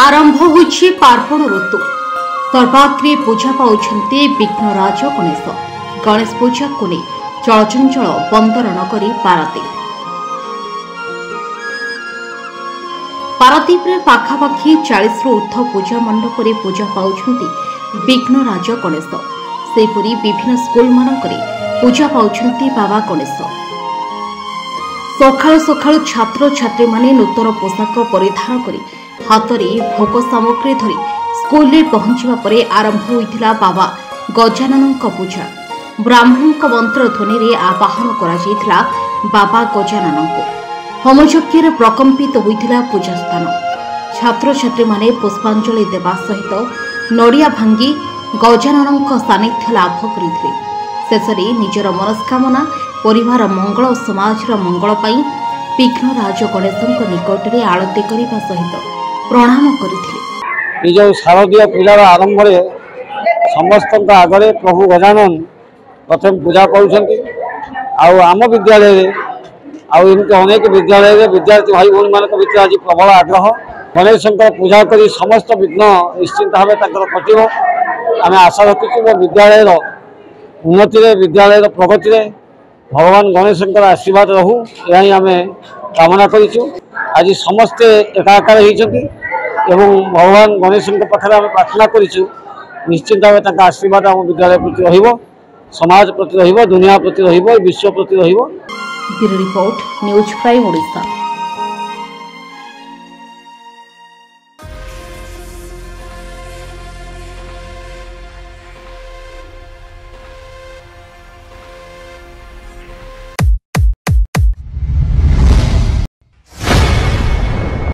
आरंभ होछि पार्वण ऋतु। सर्वाग्रे पूजा पाउछन्ते विघ्नराज गणेश। गणेश पूजा को नहीं चलचंचल बंदर नगरी पारादीप। पारादीप पाखापाखि 40 रु ऊर्ध्व पूजा मंडप रे पूजा पाउछन्ते विघ्नराज गणेश। सेपरी विभिन्न स्कूल मानकरे पूजा पाउछन्ते बाबा गणेश। सकाळु सकाळु छात्र छात्री माने नूतन पोशाक परिधान करी हाथ में भोग सामग्री धरी स्कूल में पहुंचवा परे आरंभ होइथिला बाबा गजानन पूजा। ब्राह्मण मंत्र ध्वनि रे आवाहन करा बाबा गजानन को। होमयज्ञ प्रकंपित होइथिला पूजा स्थान। छात्र छात्री माने पुष्पांजलि देवा सहित नड़िया भांगी गजानन सानिध्य लाभ करथिले। शेषे निजर मनस्कामना परिवार मंगल और समाजर मंगल पाई विघ्नराज गणेश निकट में आरती करने सहित प्रणाम करथिले। जो शारदीय पूजार आरंभ समस्त आगे प्रभु गजानन प्रथम पूजा कर आम विद्यालय एमती अनेक विद्यालय विद्यार्थी भाई भौणी मान भर आज प्रबल आग्रह गणेश पूजा कर समस्त विघ्न निश्चिंत भाव कटो। आम आशा रखीचु मो विद्यालय उन्नति विद्यालय प्रगति भगवान गणेश आशीर्वाद रहू यही आम कामना करूँ। आज समस्ते एकाकार होती भगवान गणेश पाखे आम प्रार्थना करूँ निश्चिंत भाव आशीर्वाद आम विद्यालय प्रति रहिबो, समाज प्रति रहिबो, दुनिया प्रति रहिबो, विश्व प्रति रहिबो। Bureau report news prime Odisha.